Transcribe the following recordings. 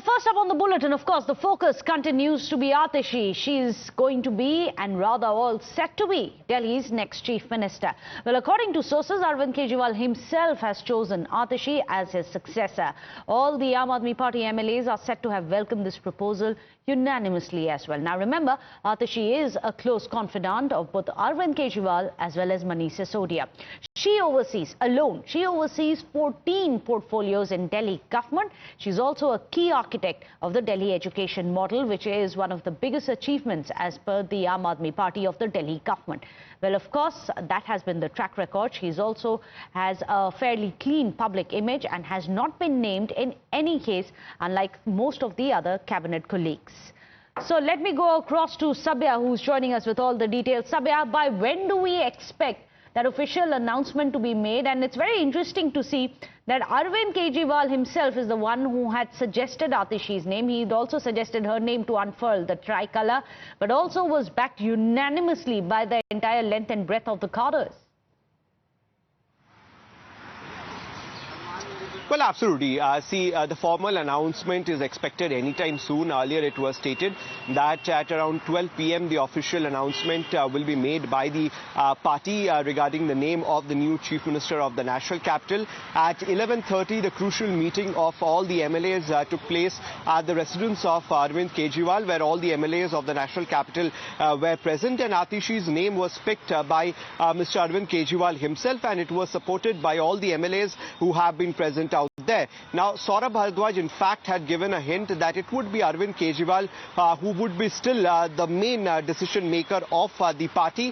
First up on the bulletin, of course, the focus continues to be Atishi. She's going to be, and rather all set to be, Delhi's next chief minister. Well, according to sources, Arvind Kejriwal himself has chosen Atishi as his successor. All the Aam Aadmi Party MLAs are set to have welcomed this proposal unanimously as well. Now remember, Atishi is a close confidant of both Arvind Kejriwal as well as Manish Sisodia. She oversees 14 portfolios in Delhi government. She's also a key architect of the Delhi education model, which is one of the biggest achievements as per the Aam Aadmi Party of the Delhi government. Well, of course, that has been the track record. She also has a fairly clean public image and has not been named in any case, unlike most of the other cabinet colleagues. So let me go across to Sabya, who's joining us with all the details. Sabya, by when do we expect that official announcement to be made? And it's very interesting to see that Arvind Kejriwal himself is the one who had suggested Atishi's name. He'd also suggested her name to unfurl the tricolour, but also was backed unanimously by the entire length and breadth of the cadres. Well, absolutely. The formal announcement is expected anytime soon. Earlier, it was stated that at around 12 p.m. the official announcement will be made by the party regarding the name of the new chief minister of the national capital. At 11:30, the crucial meeting of all the MLAs took place at the residence of Arvind Kejriwal, where all the MLAs of the national capital were present, and Atishi's name was picked by Mr. Arvind Kejriwal himself, and it was supported by all the MLAs who have been present out there. Now, Saurabh Bharadwaj, in fact, had given a hint that it would be Arvind Kejriwal who would be still the main decision maker of the party.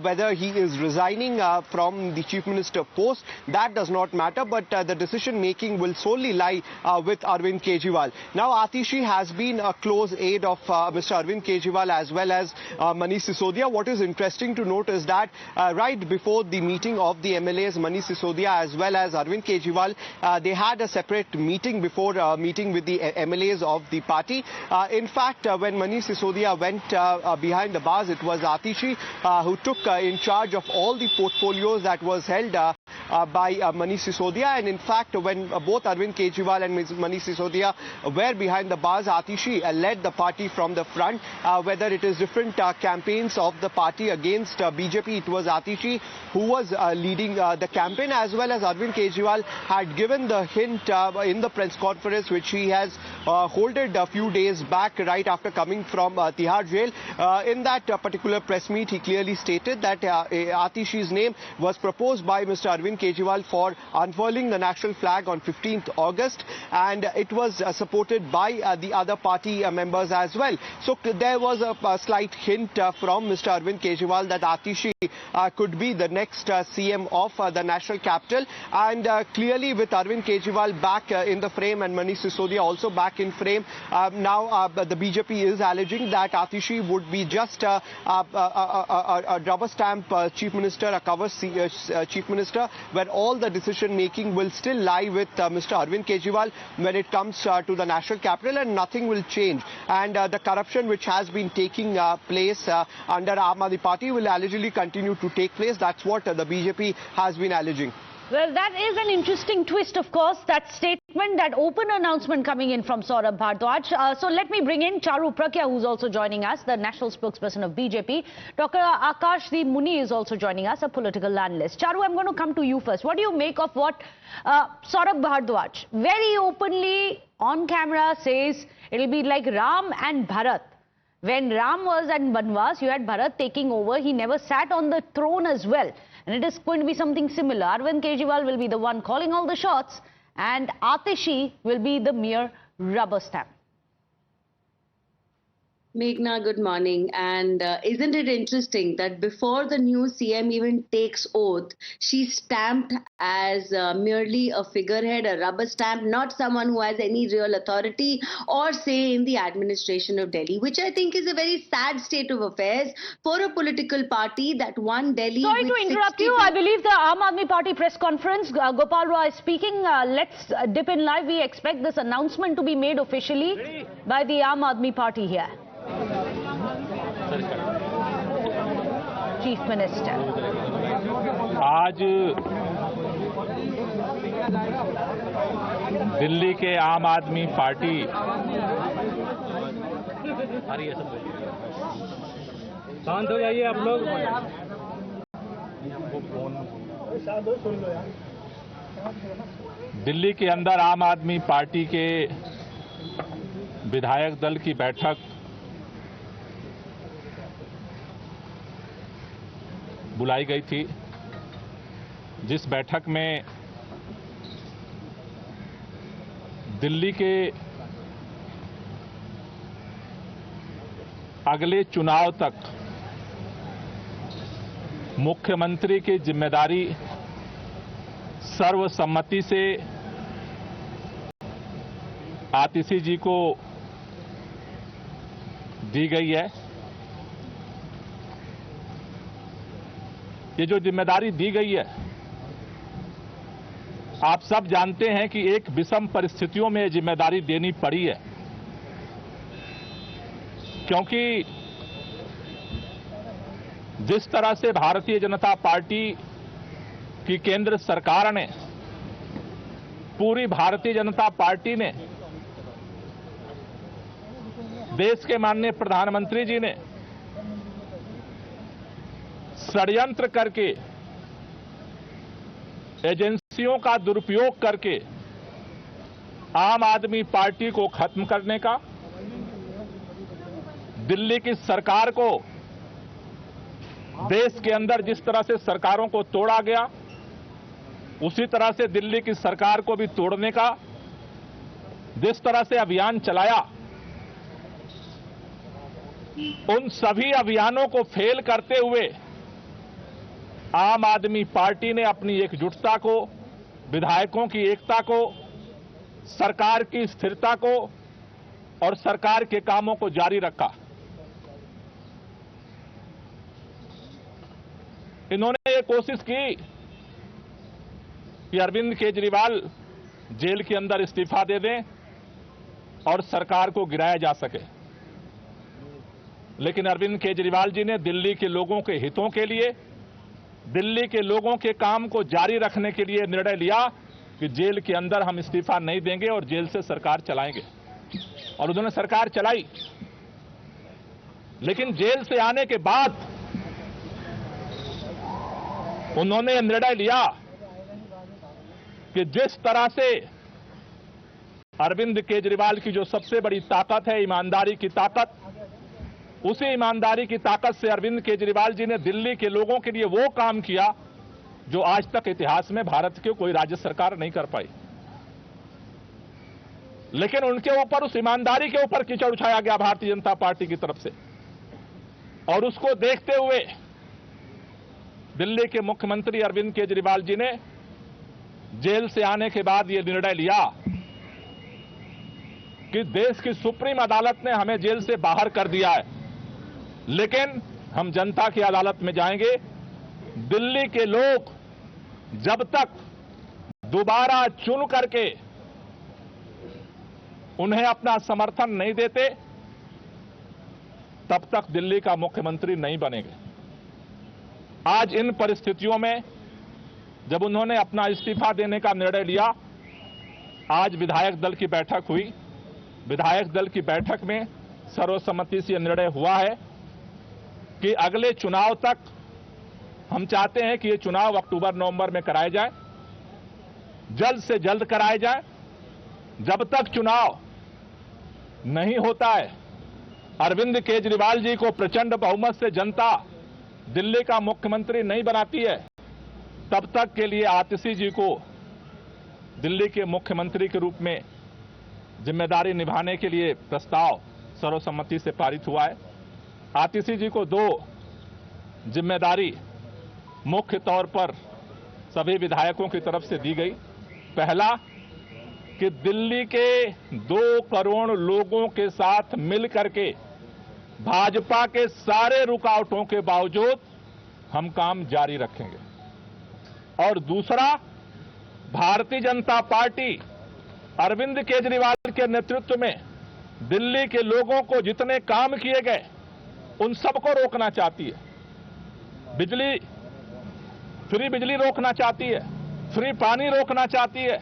Whether he is resigning from the chief minister post, that does not matter, but the decision making will solely lie with Arvind Kejriwal. Now, Atishi has been a close aide of Mr. Arvind Kejriwal as well as Manish Sisodia. What is interesting to note is that right before the meeting of the MLAs, Manish Sisodia as well as Arvind Kejriwal, they had a separate meeting before meeting with the MLAs of the party. In fact, when Manish Sisodia went behind the bars, it was Atishi who took in charge of all the portfolios that was held by Manish Sisodia. And in fact, when both Arvind Kejriwal and Manish Sisodia were behind the bars, Atishi led the party from the front. Whether it is different campaigns of the party against BJP, it was Atishi who was leading the campaign, as well as Arvind Kejriwal had given the hint in the press conference which he has holded a few days back right after coming from Tihar jail. In that particular press meet, he clearly stated that Atishi's name was proposed by Mr. Arvind Kejriwal for unfurling the national flag on 15th August, and it was supported by the other party members as well. So there was a slight hint from Mr. Arvind Kejriwal that Atishi could be the next CM of the national capital, and clearly with Arvind Kejriwal back in the frame and Manish Sisodia also back in frame, now the BJP is alleging that Atishi would be just a rubber stamp chief minister, a cover chief minister, where all the decision making will still lie with Mr. Arvind Kejriwal when it comes to the national capital, and nothing will change. And the corruption which has been taking place under Aam Aadmi Party will allegedly continue to take place. That's what the BJP has been alleging. Well, that is an interesting twist, of course, that statement, that open announcement coming in from Saurabh Bharadwaj. So let me bring in Charu Pragya, who's also joining us, the national spokesperson of BJP. Dr. Akashdeep Muni is also joining us, a political analyst. Charu, I'm going to come to you first. What do you make of what Saurabh Bharadwaj very openly on camera says it'll be like Ram and Bharat? When Ram was at Banvas, you had Bharat taking over. He never sat on the throne as well. And it is going to be something similar. Arvind Kejriwal will be the one calling all the shots, and Atishi will be the mere rubber stamp. Meghna, good morning. And isn't it interesting that before the new CM even takes oath, she's stamped as merely a figurehead, a rubber stamp, not someone who has any real authority or say in the administration of Delhi, which I think is a very sad state of affairs for a political party that won Delhi. Sorry to interrupt you. I believe the Aam Aadmi Party press conference, Gopal Roy is speaking. Let's dip in live. We expect this announcement to be made officially by the Aam Aadmi Party here. Chief Minister. आज दिल्ली के आम आदमी party शांत हो जाइए आप लोग। दिल्ली के अंदर आम आदमी पार्टी के विधायक दल की बैठक बुलाई गई थी, जिस बैठक में दिल्ली के अगले चुनाव तक मुख्यमंत्री की जिम्मेदारी सर्वसम्मति से आतिशी जी को दी गई है। ये जो जिम्मेदारी दी गई है, आप सब जानते हैं कि एक विषम परिस्थितियों में जिम्मेदारी देनी पड़ी है, क्योंकि जिस तरह से भारतीय जनता पार्टी की केंद्र सरकार ने, पूरी भारतीय जनता पार्टी ने, देश के माननीय प्रधानमंत्री जी ने षड्यंत्र करके, एजेंसियों का दुरुपयोग करके आम आदमी पार्टी को खत्म करने का, दिल्ली की सरकार को, देश के अंदर जिस तरह से सरकारों को तोड़ा गया उसी तरह से दिल्ली की सरकार को भी तोड़ने का जिस तरह से अभियान चलाया, उन सभी अभियानों को फेल करते हुए आम आदमी पार्टी ने अपनी एकजुटता को, विधायकों की एकता को, सरकार की स्थिरता को और सरकार के कामों को जारी रखा। इन्होंने ये कोशिश की कि अरविंद केजरीवाल जेल के अंदर इस्तीफा दे दें और सरकार को गिराया जा सके, लेकिन अरविंद केजरीवाल जी ने दिल्ली के लोगों के हितों के लिए, दिल्ली के लोगों के काम को जारी रखने के लिए निर्णय लिया कि जेल के अंदर हम इस्तीफा नहीं देंगे और जेल से सरकार चलाएंगे, और उन्होंने सरकार चलाई। लेकिन जेल से आने के बाद उन्होंने निर्णय लिया कि जिस तरह से अरविंद केजरीवाल की जो सबसे बड़ी ताकत है, ईमानदारी की ताकत, उसी ईमानदारी की ताकत से अरविंद केजरीवाल जी ने दिल्ली के लोगों के लिए वो काम किया जो आज तक इतिहास में भारत की कोई राज्य सरकार नहीं कर पाई। लेकिन उनके ऊपर, उस ईमानदारी के ऊपर कीचड़ उछाया गया भारतीय जनता पार्टी की तरफ से, और उसको देखते हुए दिल्ली के मुख्यमंत्री अरविंद केजरीवाल जी ने जेल से आने के बाद यह निर्णय लिया कि देश की सुप्रीम अदालत ने हमें जेल से बाहर कर दिया है, लेकिन हम जनता की अदालत में जाएंगे। दिल्ली के लोग जब तक दोबारा चुन करके उन्हें अपना समर्थन नहीं देते, तब तक दिल्ली का मुख्यमंत्री नहीं बनेंगे। आज इन परिस्थितियों में जब उन्होंने अपना इस्तीफा देने का निर्णय लिया, आज विधायक दल की बैठक हुई। विधायक दल की बैठक में सर्वसम्मति से निर्णय हुआ है कि अगले चुनाव तक हम चाहते हैं कि ये चुनाव अक्टूबर-नवंबर में कराए जाए, जल्द से जल्द कराए जाए। जब तक चुनाव नहीं होता है, अरविंद केजरीवाल जी को प्रचंड बहुमत से जनता दिल्ली का मुख्यमंत्री नहीं बनाती है, तब तक के लिए आतिशी जी को दिल्ली के मुख्यमंत्री के रूप में जिम्मेदारी निभाने के लिए प्रस्ताव सर्वसम्मति से पारित हुआ है। आतिशी जी को दो जिम्मेदारी मुख्य तौर पर सभी विधायकों की तरफ से दी गई। पहला कि दिल्ली के 2 करोड़ लोगों के साथ मिलकर के भाजपा के सारे रुकावटों के बावजूद हम काम जारी रखेंगे, और दूसरा, भारतीय जनता पार्टी अरविंद केजरीवाल के नेतृत्व में दिल्ली के लोगों को जितने काम किए गए उन सबको रोकना चाहती है। फ्री बिजली रोकना चाहती है, फ्री पानी रोकना चाहती है,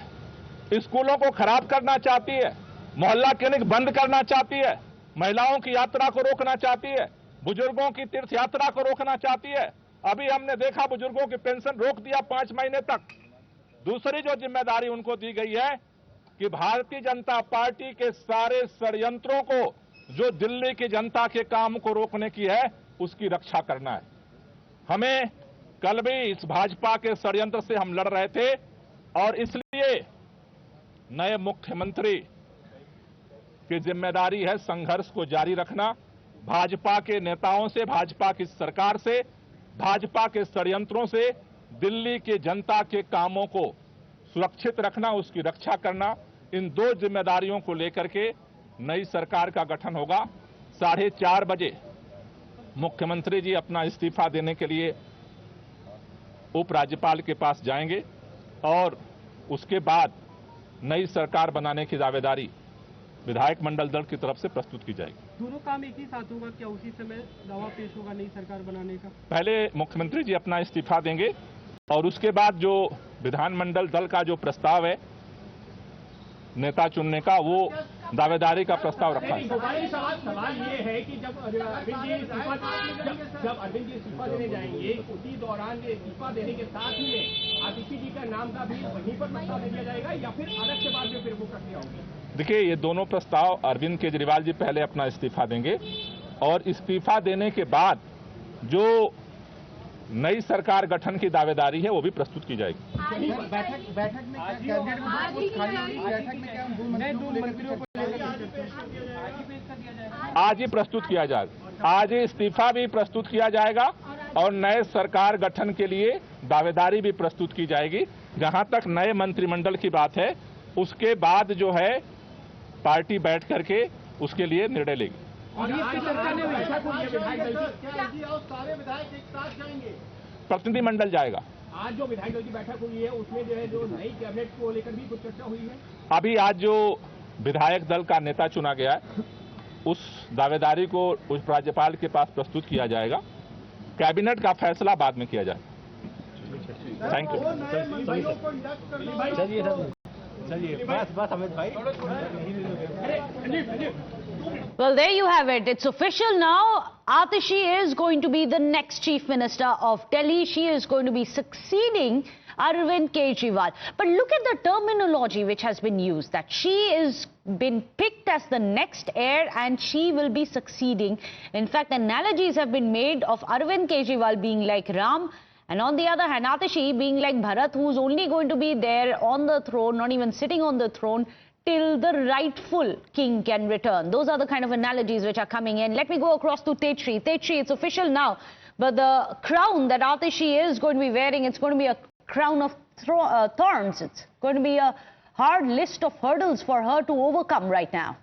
स्कूलों को खराब करना चाहती है, मोहल्ला क्लिनिक बंद करना चाहती है, महिलाओं की यात्रा को रोकना चाहती है, बुजुर्गों की तीर्थ यात्रा को रोकना चाहती है। अभी हमने देखा बुजुर्गों की पेंशन रोक दिया 5 महीने तक। दूसरी जो जिम्मेदारी उनको दी गई है कि भारतीय जनता पार्टी के सारे षड्यंत्रों को, जो दिल्ली की जनता के काम को रोकने की है, उसकी रक्षा करना है। हमें कल भी इस भाजपा के षड्यंत्र से हम लड़ रहे थे और इसलिए नए मुख्यमंत्री की जिम्मेदारी है संघर्ष को जारी रखना, भाजपा के नेताओं से, भाजपा की सरकार से, भाजपा के षड्यंत्रों से दिल्ली की जनता के कामों को सुरक्षित रखना, उसकी रक्षा करना। इन 2 जिम्मेदारियों को लेकर के नई सरकार का गठन होगा। 4:30 बजे मुख्यमंत्री जी अपना इस्तीफा देने के लिए उपराज्यपाल के पास जाएंगे और उसके बाद नई सरकार बनाने की दावेदारी विधायक मंडल दल की तरफ से प्रस्तुत की जाएगी। दोनों काम एक ही साथ होगा क्या? उसी समय दावा पेश होगा नई सरकार बनाने का? पहले मुख्यमंत्री जी अपना इस्तीफा देंगे और उसके बाद जो विधानमंडल दल का जो प्रस्ताव है नेता चुनने का, वो दावेदारी का प्रस्ताव रखा है। सवाल ये है कि जब अरविंद जी इस्तीफा देने जाएंगे, उसी दौरान इस्तीफा देने के साथ ही में आतिशी जी का नाम का भी वहीं पर प्रस्ताव दिया जाएगा या फिर अलग से बाद में फिर वो प्रक्रिया होगी? देखिए, ये दोनों प्रस्ताव अरविंद केजरीवाल जी पहले अपना इस्तीफा देंगे और इस्तीफा देने के बाद जो नई सरकार गठन की दावेदारी है वो भी प्रस्तुत की जाएगी। बैठक में आज ही प्रस्तुत किया जाएगा। आज ही इस्तीफा भी प्रस्तुत किया जाएगा और नए सरकार गठन के लिए दावेदारी भी प्रस्तुत की जाएगी। जहां तक नए मंत्रिमंडल की बात है, उसके बाद जो है पार्टी बैठ करके उसके लिए निर्णय लेगी। और सरकार ने सारे विधायक एक साथ जाएंगे, प्रतिनिधिमंडल जाएगा। आज जो विधायक दल की बैठक हुई है उसमें जो है जो नई कैबिनेट को लेकर भी कुछ चर्चा हुई है। अभी आज जो विधायक दल का नेता चुना गया है उस दावेदारी को उस राज्यपाल के पास प्रस्तुत किया जाएगा। कैबिनेट का फैसला बाद में किया जाएगा। Thank you. चलिए बस अमित भाई। Well, there you have it. It's official now. Atishi is going to be the next Chief Minister of Delhi. She is going to be succeeding Arvind Kejriwal. But look at the terminology which has been used, that she is been picked as the next heir and she will be succeeding. In fact, analogies have been made of Arvind Kejriwal being like Ram, and on the other hand, Atishi being like Bharat, who's only going to be there on the throne, not even sitting on the throne, till the rightful king can return. Those are the kind of analogies which are coming in. Let me go across to Tetri. Tetri, it's official now, but the crown that Atishi is going to be wearing, it's going to be a crown of thorns. It's going to be a hard list of hurdles for her to overcome right now.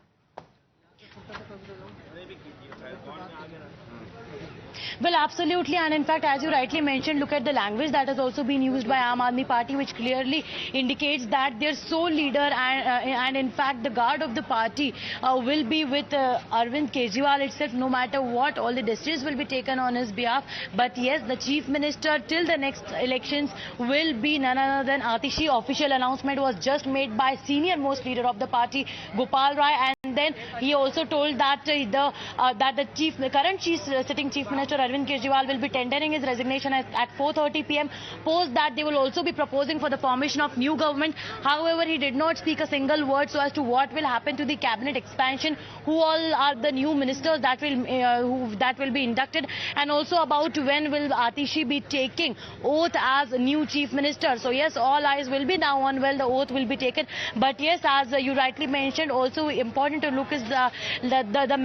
Well, absolutely, and in fact, as you rightly mentioned, look at the language that has also been used by Aam Aadmi Party, which clearly indicates that their sole leader and in fact the guard of the party will be with Arvind Kejriwal itself, no matter what. All the decisions will be taken on his behalf. But yes, the Chief Minister till the next elections will be none other than Atishi. Official announcement was just made by senior most leader of the party, Gopal Rai, and then he also told that the current sitting Chief Minister Arvind Kejriwal will be tendering his resignation at 4:30 p.m. Post that they will also be proposing for the formation of new government. However, he did not speak a single word so as to what will happen to the cabinet expansion, who all are the new ministers that will be inducted, and also about when will Atishi be taking oath as new chief minister. So yes, all eyes will be now on when the oath will be taken. But yes, as you rightly mentioned, also important to look is the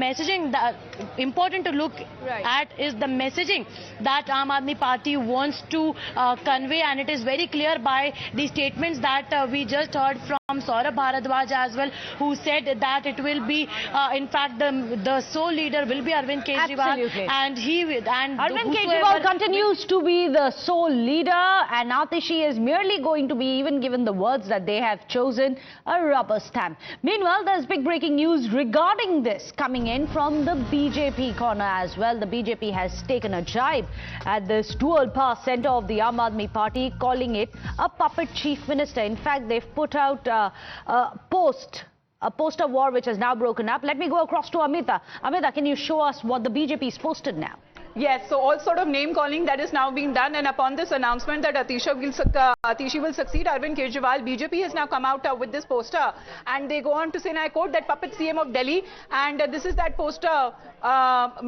messaging. Important to look at is the messaging that Aam Aadmi Party wants to convey, and it is very clear by the statements that we just heard from Saurabh Bharadwaj as well, who said that it will be, in fact, the sole leader will be Arvind Kejriwal. Absolutely. And Arvind Kejriwal continues to be the sole leader, and Atishi is merely going to be, even given the words that they have chosen, a rubber stamp. Meanwhile, there's big breaking news. news regarding this coming in from the BJP corner as well. The BJP has taken a jibe at this dual power center of the Aam Aadmi Party, calling it a puppet chief minister. In fact, they've put out a poster war which has now broken up. Let me go across to Amita. Amita, can you show us what the BJP's posted now? Yes, so all sort of name calling that is now being done, and upon this announcement that Atishi will succeed Arvind Kejriwal, BJP has now come out with this poster, and they go on to say, and I quote, that puppet CM of Delhi, and this is that poster,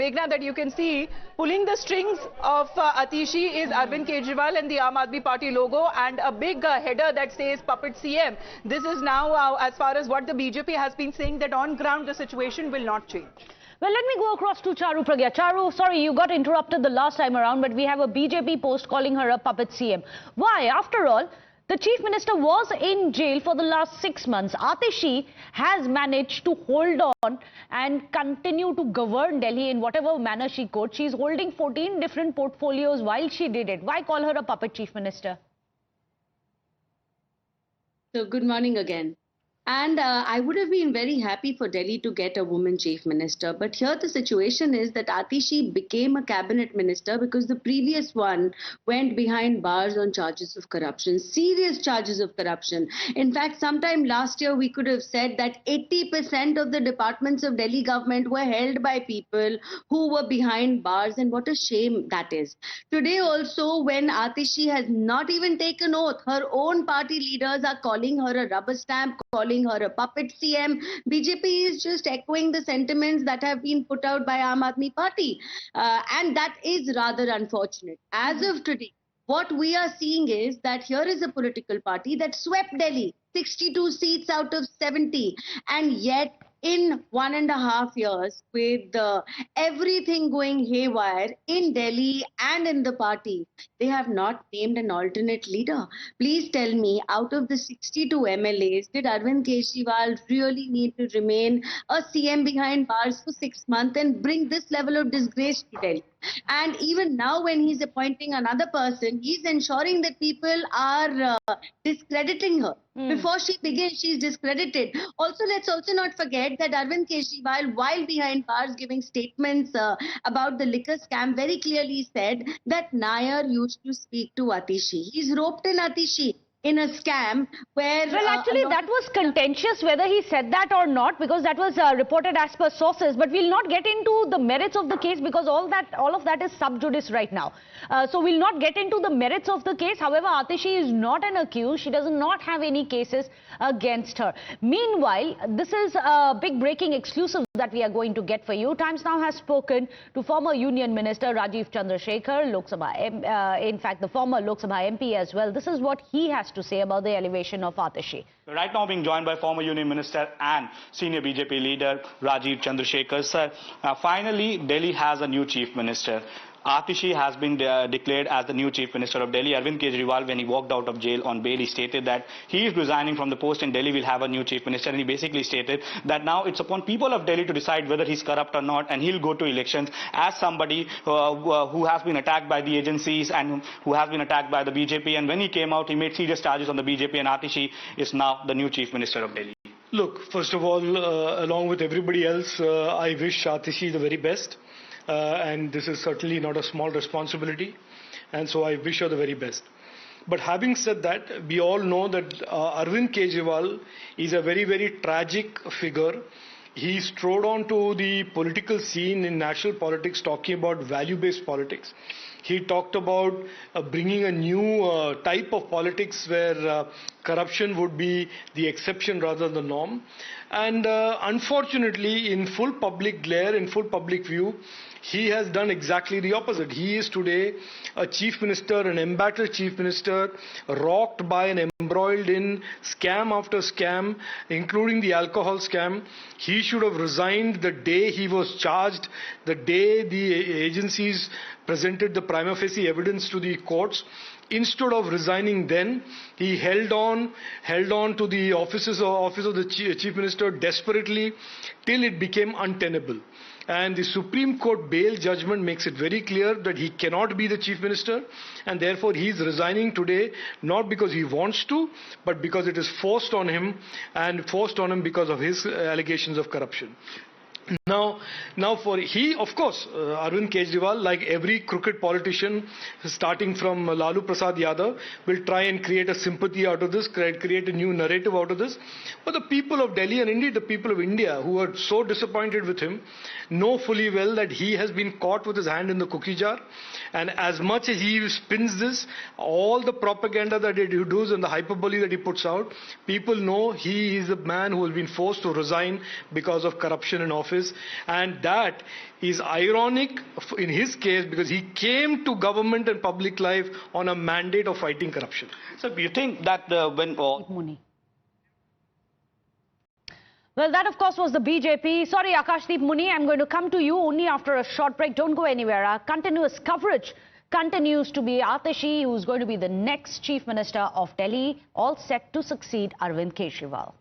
Meghna, that you can see. Pulling the strings of Atishi is Arvind Kejriwal and the Aam Aadmi Party logo, and a big header that says puppet CM. This is now as far as what the BJP has been saying, that on ground the situation will not change. Well, let me go across to Charu Pragya. Charu, sorry, you got interrupted the last time around, but we have a BJP post calling her a puppet CM. Why? After all, the Chief Minister was in jail for the last 6 months. Atishi has managed to hold on and continue to govern Delhi in whatever manner she could. She's holding 14 different portfolios while she did it. Why call her a puppet Chief Minister? So good morning again. And I would have been very happy for Delhi to get a woman chief minister. But here the situation is that Atishi became a cabinet minister because the previous one went behind bars on charges of corruption, serious charges of corruption. In fact, sometime last year, we could have said that 80% of the departments of Delhi government were held by people who were behind bars. And what a shame that is. Today also, when Atishi has not even taken oath, her own party leaders are calling her a rubber stamp, calling her a puppet CM. BJP is just echoing the sentiments that have been put out by Aam Aadmi Party. And that is rather unfortunate. As of today, what we are seeing is that here is a political party that swept Delhi, 62 seats out of 70. And yet, in 1.5 years, with everything going haywire in Delhi and in the party, they have not named an alternate leader. Please tell me, out of the 62 MLAs, did Arvind Kejriwal really need to remain a CM behind bars for 6 months and bring this level of disgrace to Delhi? And even now, when he's appointing another person, he's ensuring that people are discrediting her. Before she begins, she's discredited. Also, let's also not forget that Arvind Kejriwal, while behind bars giving statements about the liquor scam, very clearly said that Nair used to speak to Atishi. He's roped in Atishi in a scam where... Well, actually, that was contentious whether he said that or not, because that was reported as per sources. But we'll not get into the merits of the case because all of that is sub judice right now. So we'll not get into the merits of the case. However, Atishi is not an accused. She does not have any cases against her. Meanwhile, this is a big breaking exclusive that we are going to get for you. Times Now has spoken to former Union Minister Rajiv Chandrasekhar, in fact, the former Lok Sabha MP as well. This is what he has to say about the elevation of Atishi. Right now being joined by former Union Minister and senior BJP leader Rajiv Chandrasekhar. Sir, finally Delhi has a new Chief Minister. Atishi has been declared as the new Chief Minister of Delhi. Arvind Kejriwal, when he walked out of jail on bail, he stated that he is resigning from the post and Delhi will have a new Chief Minister. And he basically stated that now it's upon people of Delhi to decide whether he's corrupt or not, and he'll go to elections as somebody who has been attacked by the agencies and who has been attacked by the BJP. And when he came out, he made serious charges on the BJP, and Atishi is now the new Chief Minister of Delhi. Look, first of all, along with everybody else, I wish Atishi the very best. And this is certainly not a small responsibility, and so I wish her the very best. But having said that, we all know that Arvind Kejriwal is a very, very tragic figure. He strode onto the political scene in national politics talking about value-based politics. He talked about bringing a new type of politics where corruption would be the exception rather than the norm. And unfortunately, in full public glare, in full public view, he has done exactly the opposite. He is today a chief minister, an embattled chief minister, rocked by and embroiled in scam after scam, including the alcohol scam. He should have resigned the day he was charged, the day the agencies presented the prima facie evidence to the courts. instead of resigning then, he held on to the office of the Chief Minister desperately till it became untenable. And the Supreme Court bail judgment makes it very clear that he cannot be the Chief Minister, and therefore he is resigning today not because he wants to, but because it is forced on him, and forced on him because of his allegations of corruption. Now, of course, Arvind Kejriwal, like every crooked politician, starting from Lalu Prasad Yadav, will try and create a sympathy out of this, create a new narrative out of this. But the people of Delhi, and indeed the people of India, who are so disappointed with him, know fully well that he has been caught with his hand in the cookie jar. And as much as he spins this, all the propaganda that he does and the hyperbole that he puts out, people know he is a man who has been forced to resign because of corruption in office. And that is ironic in his case, because he came to government and public life on a mandate of fighting corruption. So do you think that when... Well, that of course was the BJP. Sorry, Akashdeep Muni, I'm going to come to you only after a short break. Don't go anywhere. Our continuous coverage continues to be Atishi, who's going to be the next Chief Minister of Delhi, all set to succeed Arvind Kejriwal.